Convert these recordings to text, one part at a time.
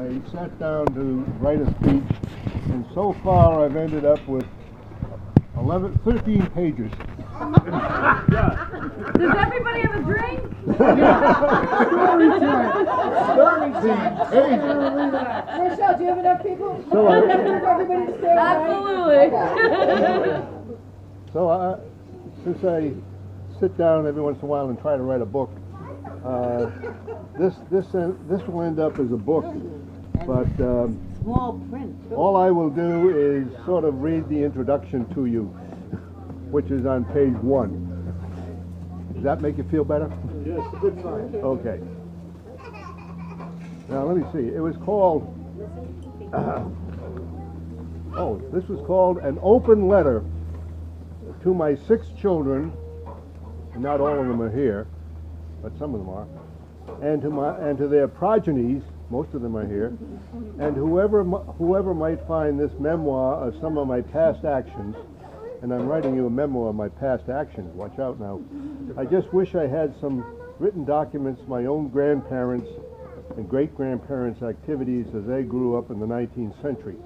I sat down to write a speech, and so far I've ended up with 13 pages. Does everybody have a drink? Story time. 13 pages. Michelle, do you have enough people? So for everybody to stay? Absolutely. Since I sit down every once in a while and try to write a book, this will end up as a book, but Small print. all I will do is sort of read the introduction to you, which is on page 1. Does that make you feel better? Yes, a good sign. Okay. Now let me see. It was called. This was called An Open Letter to My 6 Children. Not all of them are here, but some of them are. And to their progenies. Most of them are here. And whoever might find this memoir of some of my past actions. And I'm writing you a memoir of my past actions. Watch out now. I just wish I had some written documents of my own grandparents' and great-grandparents' activities as they grew up in the 19th century.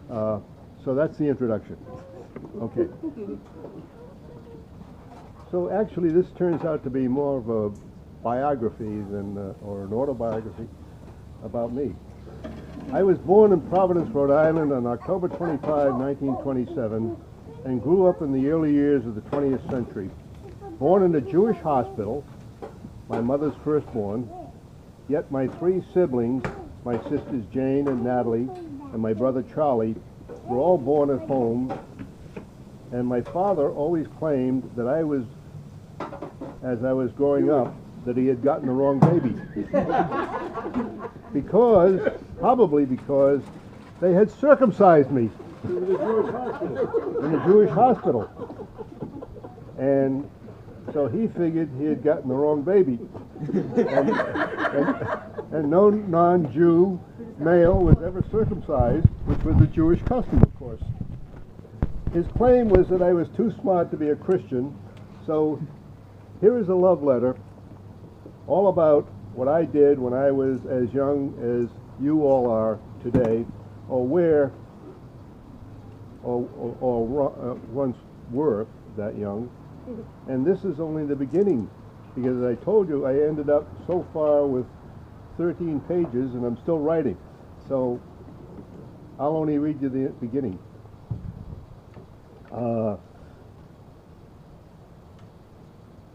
So that's the introduction. Okay. So actually this turns out to be more of a biography than, or an autobiography about me. I was born in Providence, Rhode Island on October 25, 1927, and grew up in the early years of the 20th century. Born in a Jewish hospital, my mother's firstborn, yet my 3 siblings, my sisters Jane and Natalie, and my brother Charlie, were all born at home, and my father always claimed that as I was growing up, that he had gotten the wrong baby. Probably because they had circumcised me in a Jewish hospital. And so he figured he had gotten the wrong baby. And no non-Jew male was ever circumcised, which was a Jewish custom, of course. His claim was that I was too smart to be a Christian, so here is a love letter all about what I did when I was as young as you all are today, or once were that young. And this is only the beginning, because as I told you, I ended up so far with 13 pages and I'm still writing. So I'll only read you the beginning.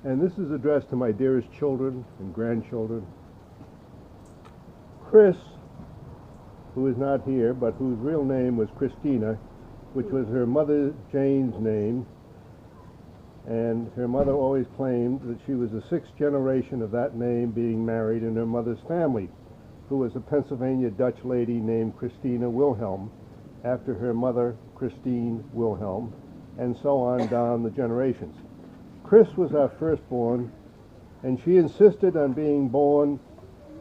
And this is addressed to my dearest children and grandchildren. Chris, who is not here, but whose real name was Christina, which was her mother Jane's name, and her mother always claimed that she was the 6th generation of that name being married in her mother's family, who was a Pennsylvania Dutch lady named Christina Wilhelm, after her mother Christine Wilhelm, and so on down the generations. Chris was our firstborn, and she insisted on being born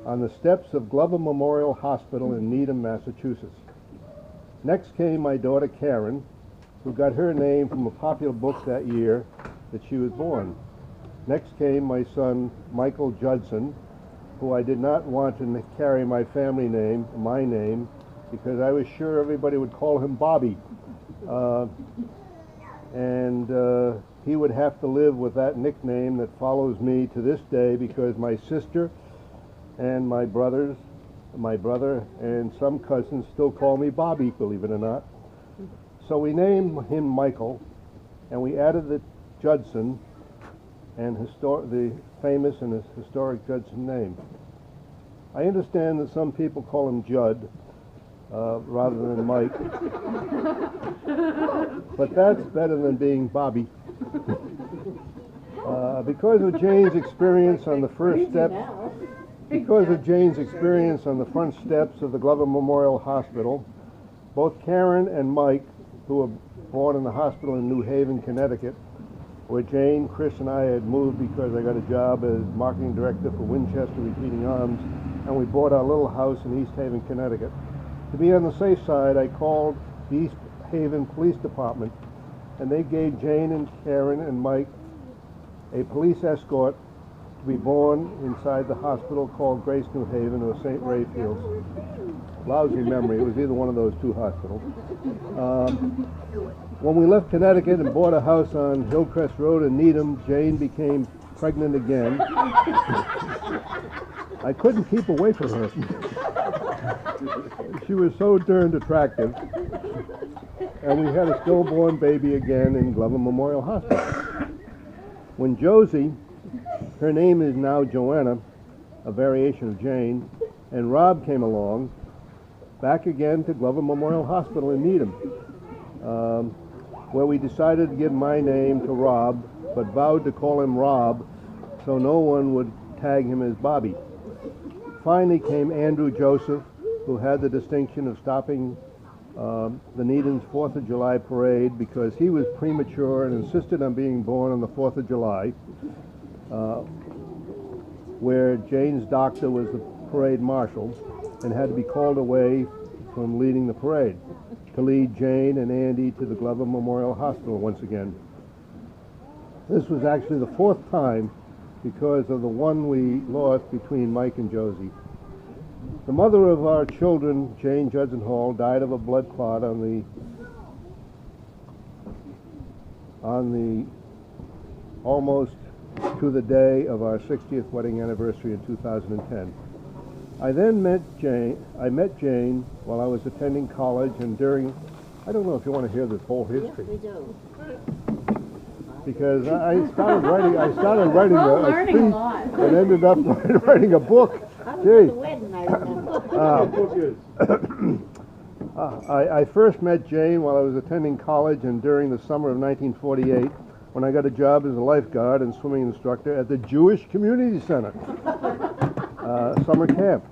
on the steps of Glover Memorial Hospital in Needham, Massachusetts. Next came my daughter Karen, who got her name from a popular book that year that she was born. Next came my son Michael Judson, who I did not want to carry my family name, my name, because I was sure everybody would call him Bobby. He would have to live with that nickname that follows me to this day, because my sister and my brother and some cousins still call me Bobby, believe it or not. So we named him Michael, and we added the Judson and the famous and historic Judson name. I understand that some people call him Judd rather than Mike, but that's better than being Bobby. Because of Jane's experience on the front steps of the Glover Memorial Hospital, both Karen and Mike, who were born in the hospital in New Haven, Connecticut, where Jane, Chris, and I had moved because I got a job as marketing director for Winchester Repeating Arms, and we bought our little house in East Haven, Connecticut. To be on the safe side, I called the East Haven Police Department, and they gave Jane and Karen and Mike a police escort to be born inside the hospital called Grace New Haven or St. Rayfield's. Lousy memory. It was either one of those two hospitals. When we left Connecticut and bought a house on Hillcrest Road in Needham, Jane became pregnant again. I couldn't keep away from her. She was so darned attractive. And we had a stillborn baby again in Glover Memorial Hospital. When Josie, her name is now Joanna, a variation of Jane, and Rob came along, back again to Glover Memorial Hospital in Needham, where we decided to give my name to Rob, but vowed to call him Rob so no one would tag him as Bobby. Finally came Andrew Joseph, who had the distinction of stopping the Needham's 4th of July parade because he was premature and insisted on being born on the 4th of July, where Jane's doctor was the parade marshal and had to be called away from leading the parade to lead Jane and Andy to the Glover Memorial Hospital once again. This was actually the 4th time because of the one we lost between Mike and Josie. The mother of our children, Jane Judson Hall, died of a blood clot on the almost to the day of our 60th wedding anniversary in 2010. I met Jane while I was attending college and during, I don't know if you want to hear this whole history. Yes, we do. Because I started writing a learning a speech lot. and ended up writing a book. I was Gee. at the wedding, I remember. I first met Jane while I was attending college and during the summer of 1948 when I got a job as a lifeguard and swimming instructor at the Jewish Community Center summer camp.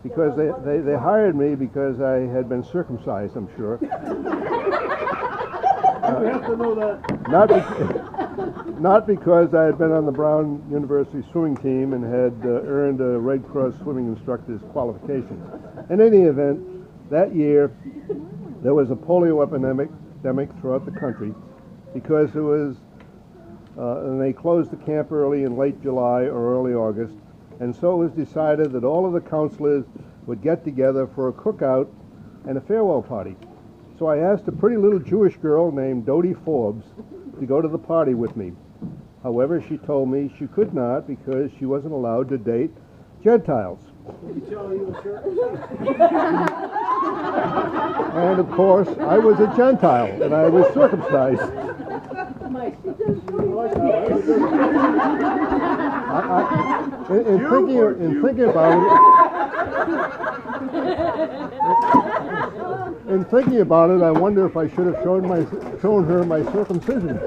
Because they hired me because I had been circumcised, I'm sure. You have to know that. Not because I had been on the Brown University swimming team and had earned a Red Cross swimming instructor's qualifications. In any event, that year there was a polio epidemic throughout the country because it was, and they closed the camp early in late July or early August, and so it was decided that all of the counselors would get together for a cookout and a farewell party. So I asked a pretty little Jewish girl named Dodie Forbes to go to the party with me. However, she told me she could not because she wasn't allowed to date Gentiles. And of course, I was a Gentile and I was circumcised. In thinking about it, I wonder if I should have shown her my circumcision.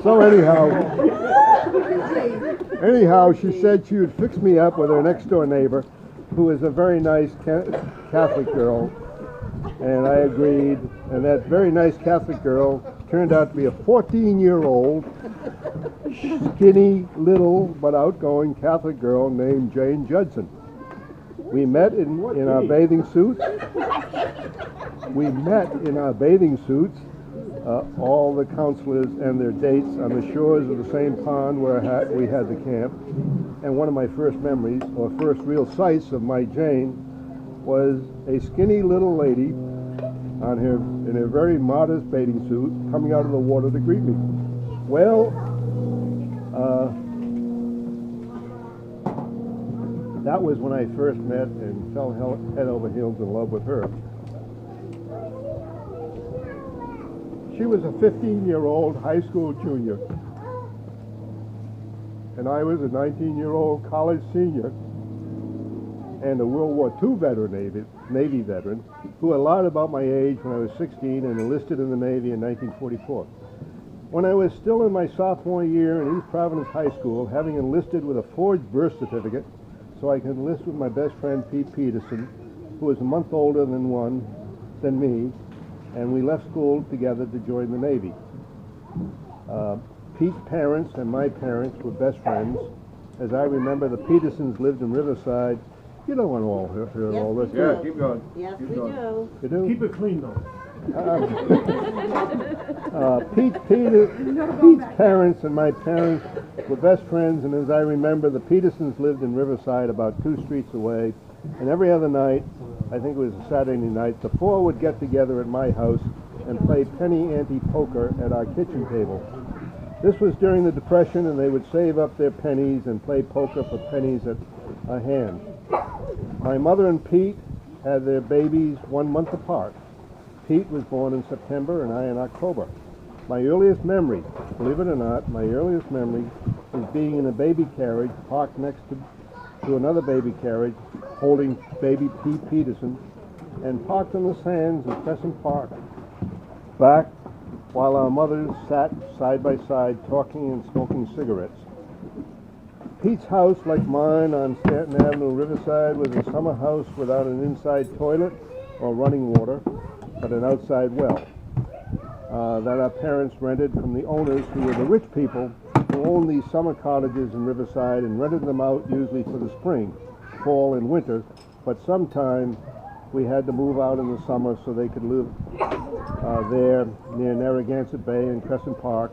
So anyhow, she said she would fix me up with her next door neighbor, who is a very nice Catholic girl, and I agreed. And that very nice Catholic girl turned out to be a 14-year-old, skinny, little, but outgoing Catholic girl named Jane Judson. We met in our bathing suits. All the counselors and their dates on the shores of the same pond where we had the camp. And one of my first memories, or first real sights of my Jane, was a skinny little lady in a very modest bathing suit coming out of the water to greet me. Well, that was when I first met and fell head over heels in love with her. She was a 15-year-old high school junior, and I was a 19-year-old college senior and a World War II veteran, Navy veteran, who lied about my age when I was 16 and enlisted in the Navy in 1944. When I was still in my sophomore year in East Providence High School, having enlisted with a forged birth certificate so I could enlist with my best friend Pete Peterson, who was a month older than me, and we left school together to join the Navy. Pete's parents and my parents were best friends. As I remember, the Petersons lived in Riverside. You don't want to all hear all this. Yeah, keep going. Yes, Keep we going. do. You do? Keep it clean, though. Pete's parents and my parents were best friends, and as I remember, the Petersons lived in Riverside about 2 streets away, and every other night, I think it was a Saturday night, the four would get together at my house and play penny ante poker at our kitchen table. This was during the Depression, and they would save up their pennies and play poker for pennies at a hand. My mother and Pete had their babies 1 month apart. Pete was born in September and I in October. My earliest memory, believe it or not, my earliest memory is being in a baby carriage parked next to another baby carriage holding baby Pete Peterson and parked on the sands of Crescent Park back while our mothers sat side by side talking and smoking cigarettes. Pete's house, like mine on Stanton Avenue, Riverside, was a summer house without an inside toilet or running water, but an outside well that our parents rented from the owners, who were the rich people who owned these summer cottages in Riverside and rented them out usually for the spring, fall, and winter, but sometimes we had to move out in the summer so they could live there near Narragansett Bay and Crescent Park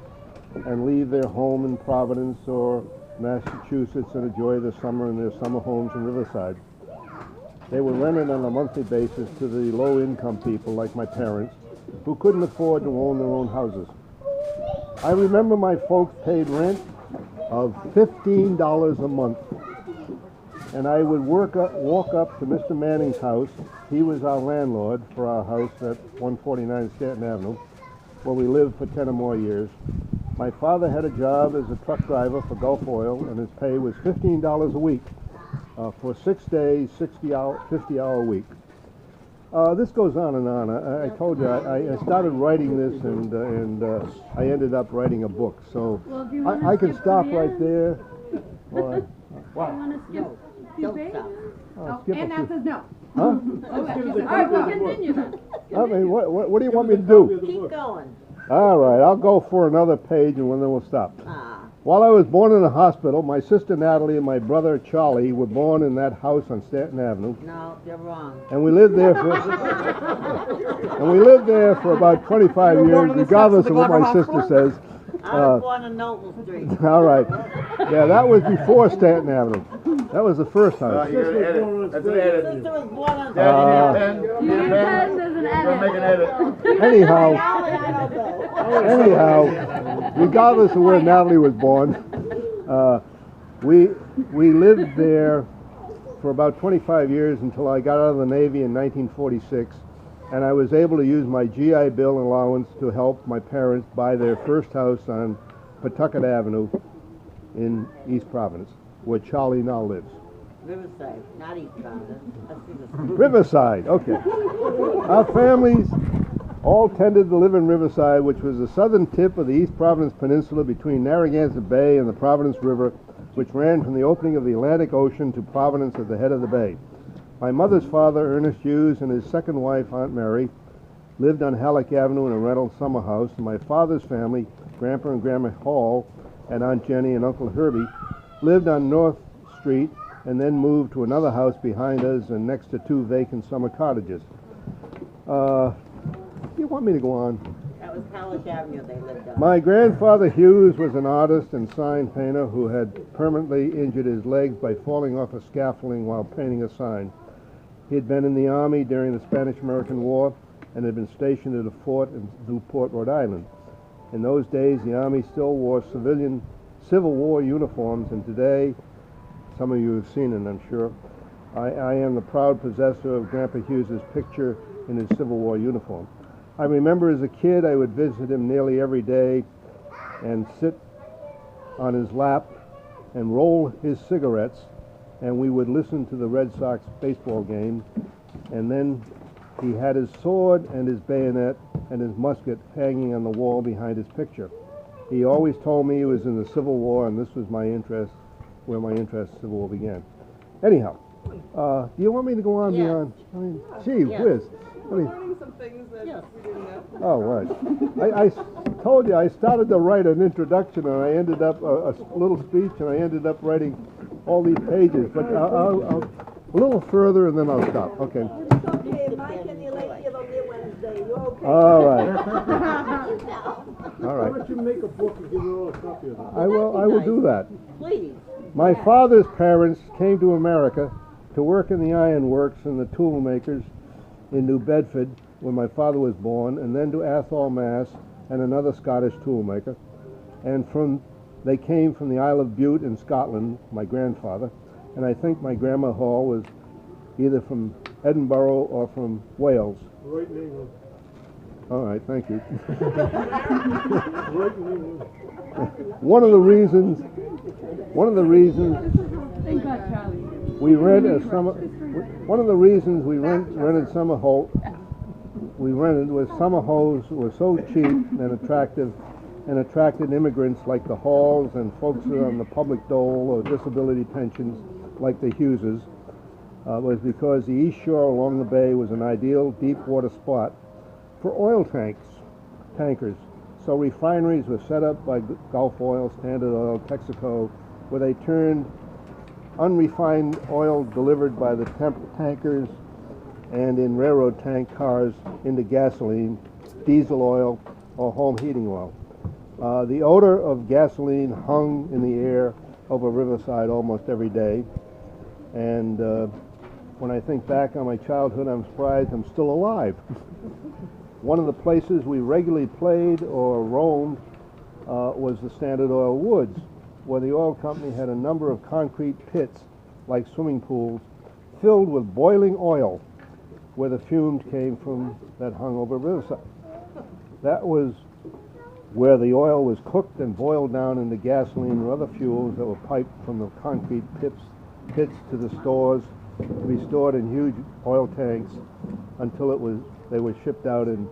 and leave their home in Providence or Massachusetts and enjoy the summer in their summer homes in Riverside. They were rented on a monthly basis to the low-income people like my parents, who couldn't afford to own their own houses. I remember my folks paid rent of $15 a month, and I would walk up to Mr. Manning's house. He was our landlord for our house at 149 Stanton Avenue, where we lived for 10 or more years. My father had a job as a truck driver for Gulf Oil, and his pay was $15 a week for 6 days, 50-hour week. This goes on and on. I told you, I started writing this, and I ended up writing a book. So I can stop right there. Or Wow. You want to skip Kipi? skip Ann a now few. says no. Huh? Okay. All right, we'll continue then. I mean, what do you want me to do? Keep going. All right, I'll go for another page, and then we'll stop. Ah. While I was born in a hospital, my sister Natalie and my brother Charlie were born in that house on Stanton Avenue, No, you're wrong. and we lived there for about 25 years, regardless of what my sister says. I was born on Noble Street. All right, yeah, that was before Stanton Avenue. That was the first house. You're gonna edit. That's an edit. Sister was born on You need a pen, there's an edit. Make an edit. Anyhow, I don't know. anyhow, regardless of where Natalie was born, we lived there for about 25 years until I got out of the Navy in 1946, and I was able to use my GI Bill allowance to help my parents buy their first house on Pawtucket Avenue in East Providence, where Charlie now lives. Riverside, not East Providence. Riverside, okay. Our families all tended to live in Riverside, which was the southern tip of the East Providence Peninsula between Narragansett Bay and the Providence River, which ran from the opening of the Atlantic Ocean to Providence at the head of the bay. My mother's father, Ernest Hughes, and his second wife, Aunt Mary, lived on Halleck Avenue in a rental summer house, and my father's family, Grandpa and Grandma Hall, and Aunt Jenny and Uncle Herbie, lived on North Street and then moved to another house behind us and next to 2 vacant summer cottages. You want me to go on? That was Halleck Avenue they lived on. My grandfather Hughes was an artist and sign painter who had permanently injured his legs by falling off a scaffolding while painting a sign. He had been in the Army during the Spanish-American War and had been stationed at a fort in Newport, Rhode Island. In those days, the Army still wore Civil War uniforms, and today, some of you have seen it, I'm sure, I am the proud possessor of Grandpa Hughes's picture in his Civil War uniform. I remember as a kid I would visit him nearly every day and sit on his lap and roll his cigarettes, and we would listen to the Red Sox baseball game, and then he had his sword and his bayonet and his musket hanging on the wall behind his picture. He always told me he was in the Civil War, and this was my interest, where my interest in Civil War began. Anyhow, do you want me to go on Yes. beyond? I mean, gee Yes. whiz. I mean, Learning some things that Yes. we didn't know. oh, right. I told you I started to write an introduction, and I ended up a little speech, and I ended up writing all these pages. But I'll a little further, and then I'll stop. Okay. It's okay, Mike and Elaine here on their Wednesday. You're okay. All right. All Why right. don't you make a book and give her all a copy of it? I will do that. Please. My father's parents came to America to work in the iron works and the tool makers in New Bedford when my father was born, and then to Athol, Mass, and another Scottish tool maker. And they came from the Isle of Bute in Scotland, my grandfather, and I think my grandma Hall was either from Edinburgh or from Wales. Right in England. All right, thank you. Right in England. One of the reasons Thank God, Charlie. we rented summer home. We rented was summer homes were so cheap and attractive, and attracted immigrants like the Halls and folks on the public dole or disability pensions like the Hugheses. Was because the east shore along the bay was an ideal deep water spot for oil tankers. So refineries were set up by Gulf Oil, Standard Oil, Texaco, where they turned unrefined oil delivered by the tankers and in railroad tank cars into gasoline, diesel oil, or home heating oil. The odor of gasoline hung in the air over Riverside almost every day, and when I think back on my childhood, I'm surprised I'm still alive. One of the places we regularly played or roamed was the Standard Oil Woods, where the oil company had a number of concrete pits, like swimming pools, filled with boiling oil, where the fumes came from that hung over Riverside. That was where the oil was cooked and boiled down into gasoline or other fuels that were piped from the concrete pits to the stores, to be stored in huge oil tanks until they were shipped out in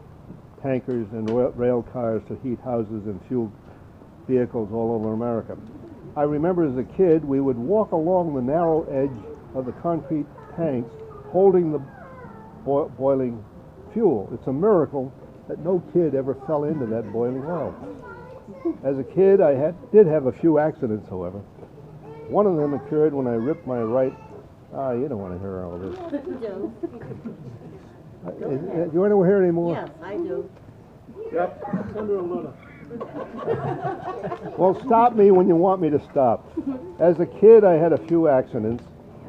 tankers and rail cars to heat houses and fuel vehicles all over America. I remember as a kid we would walk along the narrow edge of the concrete tanks holding the boiling fuel. It's a miracle that no kid ever fell into that boiling oil. As a kid I did have a few accidents, however. One of them occurred when I ripped my right. You don't want to hear all this. You do. Do you want to hear any more? Yes, I do. Yep. Send her a letter. Well, stop me when you want me to stop. As a kid, I had a few accidents.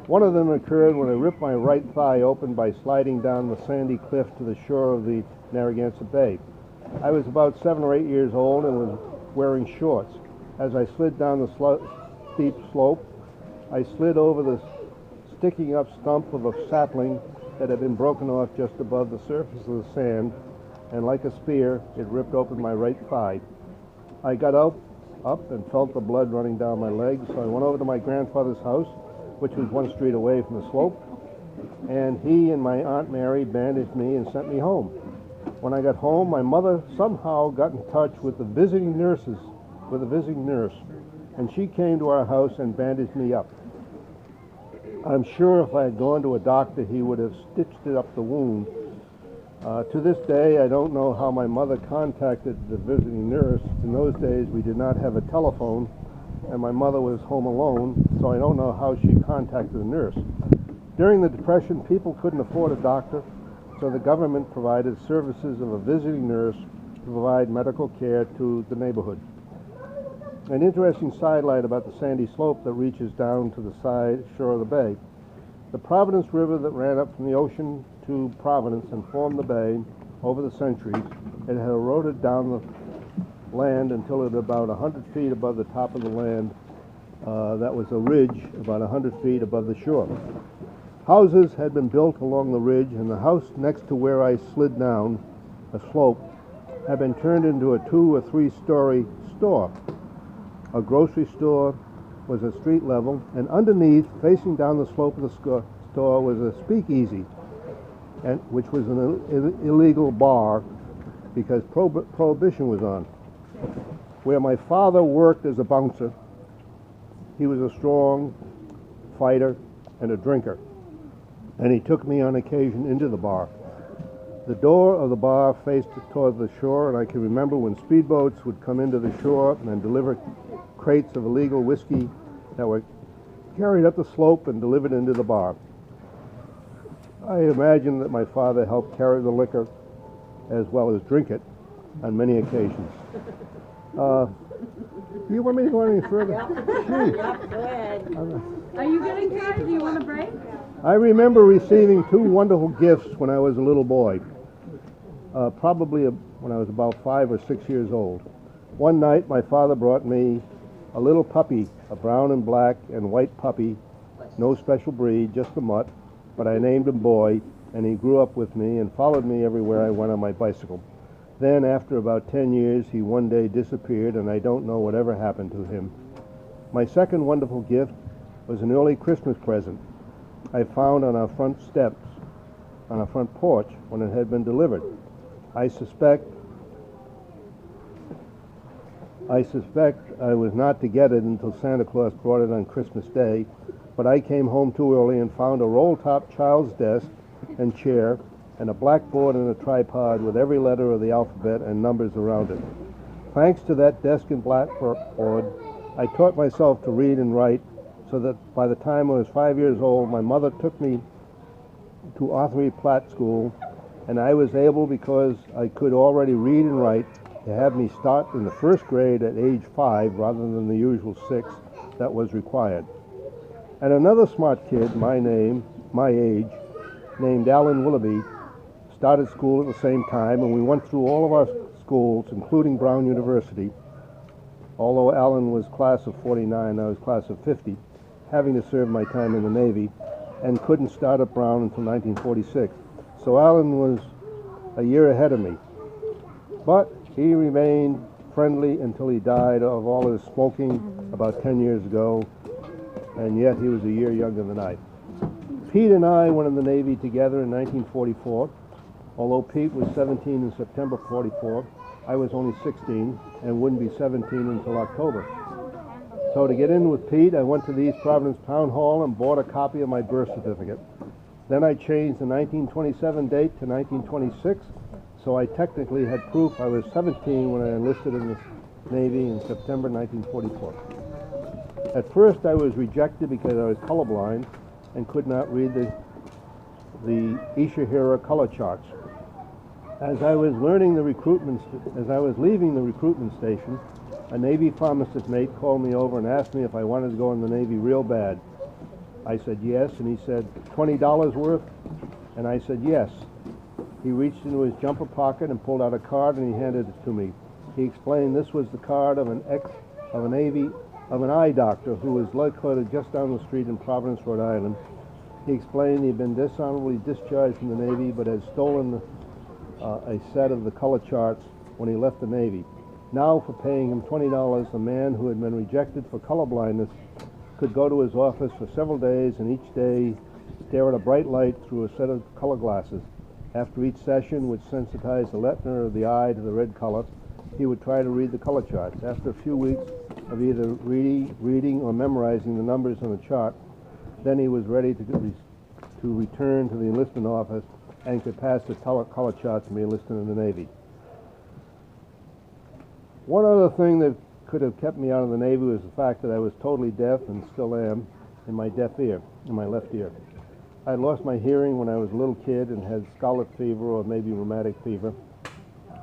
One of them occurred when I ripped my right thigh open by sliding down the sandy cliff to the shore of the Narragansett Bay. I was about 7 or 8 years old and was wearing shorts. As I slid down the steep slope, I slid over the sticking up stump of a sapling that had been broken off just above the surface of the sand, and like a spear, it ripped open my right thigh. I got up and felt the blood running down my legs, so I went over to my grandfather's house, which was 1 street away from the slope, and he and my Aunt Mary bandaged me and sent me home. When I got home, my mother somehow got in touch with a visiting nurse, and she came to our house and bandaged me up. I'm sure if I had gone to a doctor, he would have stitched it up the wound. To this day, I don't know how my mother contacted the visiting nurse. In those days, we did not have a telephone, and my mother was home alone, so I don't know how she contacted the nurse. During the Depression, people couldn't afford a doctor, so the government provided services of a visiting nurse to provide medical care to the neighborhood. An interesting sidelight about the sandy slope that reaches down to the side shore of the bay. The Providence River that ran up from the ocean to Providence and formed the bay over the centuries, it had eroded down the land until it about 100 feet above the top of the land. That was a ridge about 100 feet above the shore. Houses had been built along the ridge, and the house next to where I slid down a slope had been turned into a 2 or 3 story store. A grocery store was at street level, and underneath, facing down the slope of the store, was a speakeasy, which was an illegal bar because prohibition was on. Where my father worked as a bouncer, he was a strong fighter and a drinker, and he took me on occasion into the bar. The door of the bar faced toward the shore, and I can remember when speedboats would come into the shore and deliver crates of illegal whiskey that were carried up the slope and delivered into the bar. I imagine that my father helped carry the liquor as well as drink it on many occasions. Do you want me to go any further? Gee. Yep, go ahead. Are you getting tired? Do you want a break? I remember receiving two wonderful gifts when I was a little boy, probably when I was about 5 or 6 years old. One night, my father brought me a little puppy, a brown and black and white puppy, no special breed, just a mutt, but I named him Boy, and he grew up with me and followed me everywhere I went on my bicycle. Then, after about 10 years, he one day disappeared, and I don't know whatever happened to him. My second wonderful gift was an early Christmas present I found on our front steps, on our front porch, when it had been delivered. I suspect I was not to get it until Santa Claus brought it on Christmas Day, but I came home too early and found a roll-top child's desk and chair and a blackboard and a tripod with every letter of the alphabet and numbers around it. Thanks to that desk and blackboard, I taught myself to read and write, so that by the time I was 5 years old, my mother took me to Arthur Platt School, and I was able, because I could already read and write, to have me start in the first grade at age 5 rather than the usual 6 that was required. And another smart kid, my age, named Alan Willoughby, started school at the same time, and we went through all of our schools, including Brown University. Although Alan was class of 49, I was class of 50, having to serve my time in the Navy, and couldn't start at Brown until 1946. So Alan was a year ahead of me. But he remained friendly until he died of all his smoking about 10 years ago, and yet he was a year younger than I. Pete and I went in the Navy together in 1944. Although Pete was 17 in September 44, I was only 16 and wouldn't be 17 until October. So to get in with Pete, I went to the East Providence Town Hall and bought a copy of my birth certificate. Then I changed the 1927 date to 1926, so I technically had proof I was 17 when I enlisted in the Navy in September 1944. At first I was rejected because I was colorblind and could not read the Ishihara color charts. As I was leaving the recruitment station, a Navy pharmacist mate called me over and asked me if I wanted to go in the Navy real bad. I said yes, and he said, $20 worth? And I said yes. He reached into his jumper pocket and pulled out a card, and he handed it to me. He explained this was the card of an eye doctor who was located just down the street in Providence, Rhode Island. He explained he had been dishonorably discharged from the Navy, but had stolen a set of the color charts when he left the Navy. Now, for paying him $20, a man who had been rejected for colorblindness could go to his office for several days and each day stare at a bright light through a set of color glasses. After each session, which sensitized the retina of the eye to the red color, he would try to read the color charts. After a few weeks of either reading or memorizing the numbers on the chart, then he was ready to return to the enlistment office and could pass the color charts and be enlisted in the Navy. One other thing that could have kept me out of the Navy was the fact that I was totally deaf, and still am, in my left ear. I had lost my hearing when I was a little kid and had scarlet fever, or maybe rheumatic fever,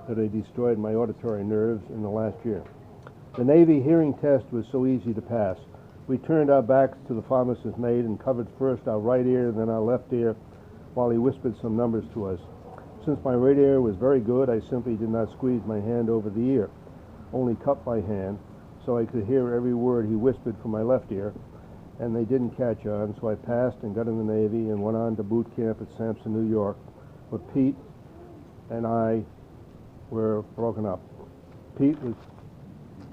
that had destroyed my auditory nerves in the last year. The Navy hearing test was so easy to pass. We turned our backs to the pharmacist's mate and covered first our right ear and then our left ear while he whispered some numbers to us. Since my right ear was very good, I simply did not squeeze my hand over the ear, only cupped my hand so I could hear every word he whispered from my left ear, and they didn't catch on, so I passed and got in the Navy and went on to boot camp at Sampson, New York, where Pete and I were broken up. Pete was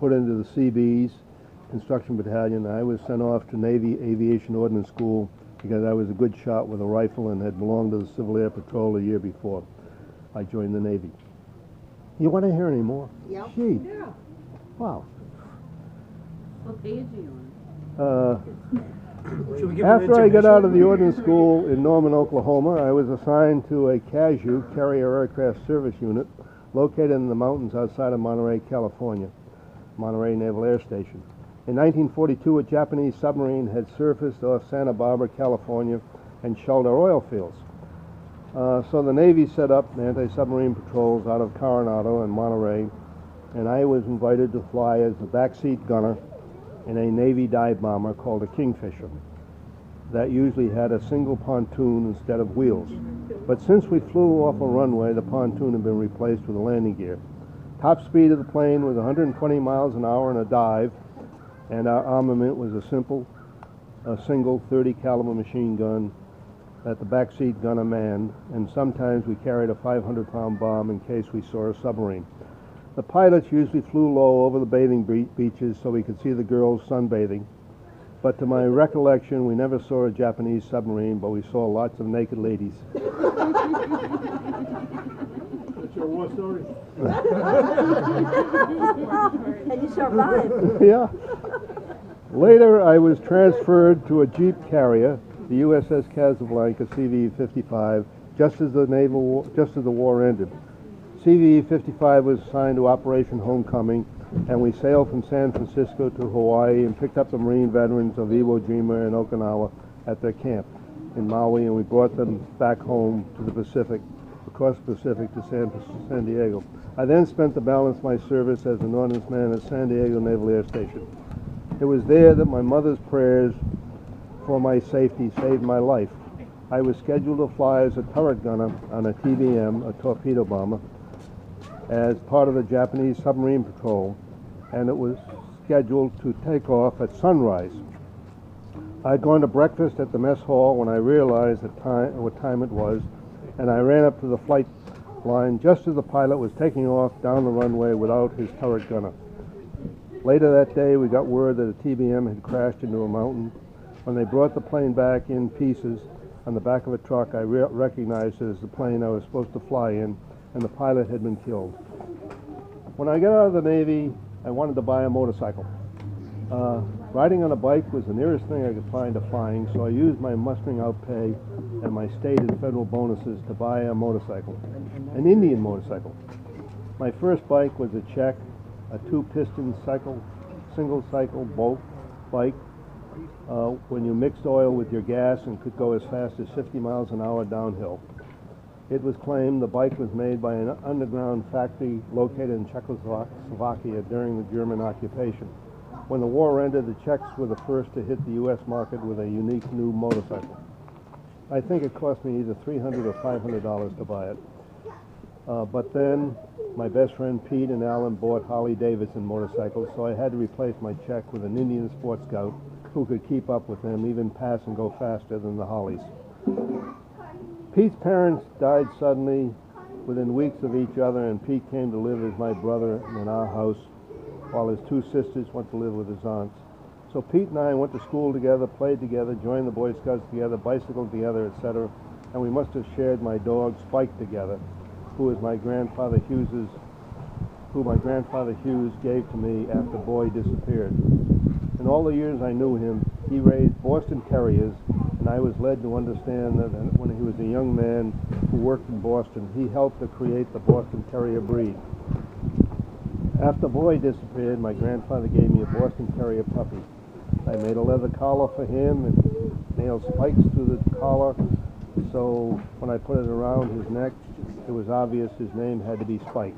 put into the CB's construction battalion, and I was sent off to Navy Aviation Ordnance School because I was a good shot with a rifle and had belonged to the Civil Air Patrol a year before I joined the Navy. You want to hear any more? Yep. Gee. Yeah. Wow. What page are you on? After I got out of the Ordnance School in Norman, Oklahoma, I was assigned to a CASU, Carrier Aircraft Service Unit, located in the mountains outside of Monterey, California, Monterey Naval Air Station. In 1942, a Japanese submarine had surfaced off Santa Barbara, California, and shelled our oil fields. So the Navy set up anti-submarine patrols out of Coronado and Monterey, and I was invited to fly as the backseat gunner in a Navy dive bomber called a Kingfisher. That usually had a single pontoon instead of wheels. But since we flew off a runway, the pontoon had been replaced with a landing gear. Top speed of the plane was 120 miles an hour in a dive, and our armament was a single 30 caliber machine gun that the backseat gunner manned, and sometimes we carried a 500-pound bomb in case we saw a submarine. The pilots usually flew low over the bathing beaches so we could see the girls sunbathing. But to my recollection, we never saw a Japanese submarine, but we saw lots of naked ladies. That's your war story? And you survived. Yeah. Later, I was transferred to a Jeep carrier, the USS Casablanca CV-55, just as the war ended. CV-55 was assigned to Operation Homecoming, and we sailed from San Francisco to Hawaii and picked up the Marine veterans of Iwo Jima and Okinawa at their camp in Maui, and we brought them back home to the Pacific, across the Pacific to San Diego. I then spent the balance of my service as an ordnance man at San Diego Naval Air Station. It was there that my mother's prayers for my safety saved my life. I was scheduled to fly as a turret gunner on a TBM, a torpedo bomber, as part of the Japanese submarine patrol, and it was scheduled to take off at sunrise. I'd gone to breakfast at the mess hall when I realized what time it was, and I ran up to the flight line just as the pilot was taking off down the runway without his turret gunner. Later that day, we got word that a TBM had crashed into a mountain. When they brought the plane back in pieces on the back of a truck, I recognized it as the plane I was supposed to fly in, and the pilot had been killed. When I got out of the Navy, I wanted to buy a motorcycle. Riding on a bike was the nearest thing I could find to flying, so I used my mustering out pay and my state and federal bonuses to buy a motorcycle, an Indian motorcycle. My first bike was a Czech, a two-piston single cycle boat bike when you mixed oil with your gas and could go as fast as 50 miles an hour downhill. It was claimed the bike was made by an underground factory located in Czechoslovakia during the German occupation. When the war ended, the Czechs were the first to hit the U.S. market with a unique new motorcycle. I think it cost me either $300 or $500 to buy it. But then my best friend Pete and Alan bought Harley-Davidson motorcycles, so I had to replace my Czech with an Indian Sport Scout who could keep up with them, even pass and go faster than the Harleys. Pete's parents died suddenly within weeks of each other, and Pete came to live as my brother in our house, while his two sisters went to live with his aunts. So Pete and I went to school together, played together, joined the Boy Scouts together, bicycled together, etc. And we must have shared my dog Spike together, who my grandfather Hughes gave to me after Boy disappeared. In all the years I knew him, he raised Boston Terriers, and I was led to understand that when he was a young man who worked in Boston, he helped to create the Boston Terrier breed. After Boy disappeared, my grandfather gave me a Boston Terrier puppy. I made a leather collar for him and nailed spikes through the collar, so when I put it around his neck, it was obvious his name had to be Spike.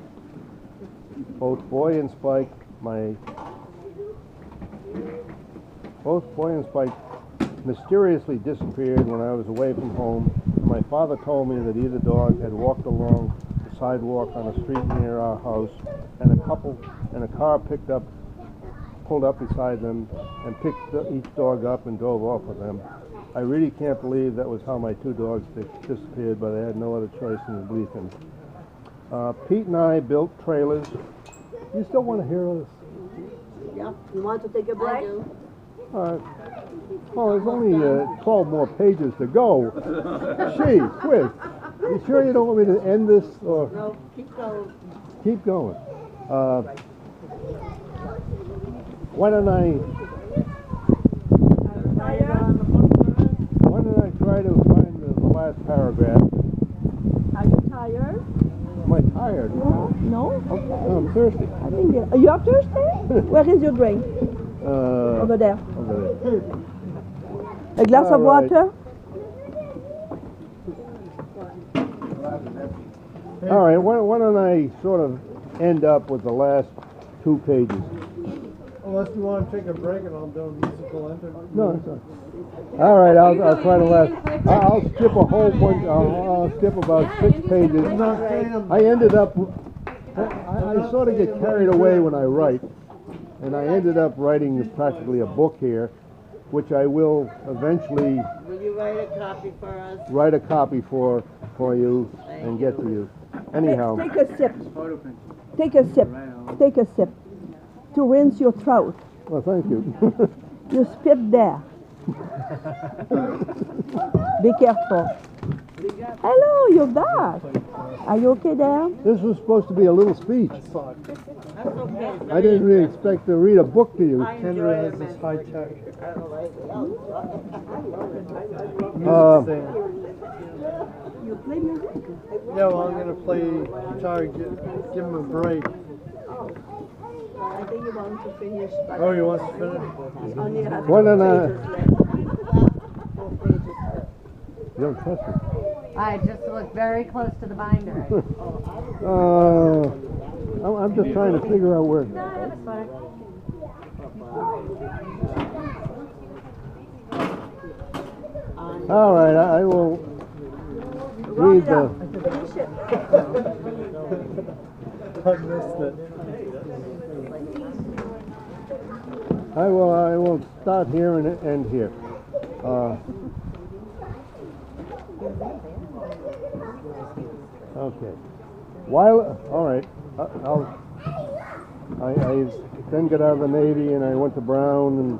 Both Boy and Spike mysteriously disappeared when I was away from home. My father told me that either dog had walked along the sidewalk on a street near our house, and a car pulled up beside them and picked each dog up and drove off with them. I really can't believe that was how my two dogs disappeared, but I had no other choice than to believe him. Pete and I built trailers. You still want to hear this? Yeah. You want to take a break? Well, there's only 12 more pages to go. Gee, quick. You sure you don't want me to end this? Or No, keep going. keep going. Why don't I try to find the last paragraph? Are you tired? Am I tired? No? Okay. No, I'm thirsty. I think are you are thirsty? Where is your drink? Over there. Over there. A glass of All right. water? All right, why don't I sort of end up with the last 2 pages? Unless you want to take a break and I'll do a musical interlude. No, it's not. All right, I'll try to last. I'll skip a whole bunch. I'll skip about 6 pages. I ended up. I sort of get carried away when I write, and I ended up writing practically a book here, which I will eventually Will you write a copy for us? write a copy for you and get to you. Anyhow, Take a sip. Take a sip. Take a sip. To rinse your throat. well, thank you. You spit there. Be careful. Hello, you're back. Are you okay there? This was supposed to be a little speech. That's okay. I didn't really expect to read a book to you. I enjoy it. This is high tech. You play music? Yeah, well, I'm gonna play guitar. Give him a break. I think you want to finish. Oh, you want to finish? Only have Why don't I? 4 pages left. You don't trust me. I just look very close to the binder. I'm just trying to figure out where. All right, I will read the. I missed it. I will start here and end here. Okay. All right. I then got out of the Navy and I went to Brown, and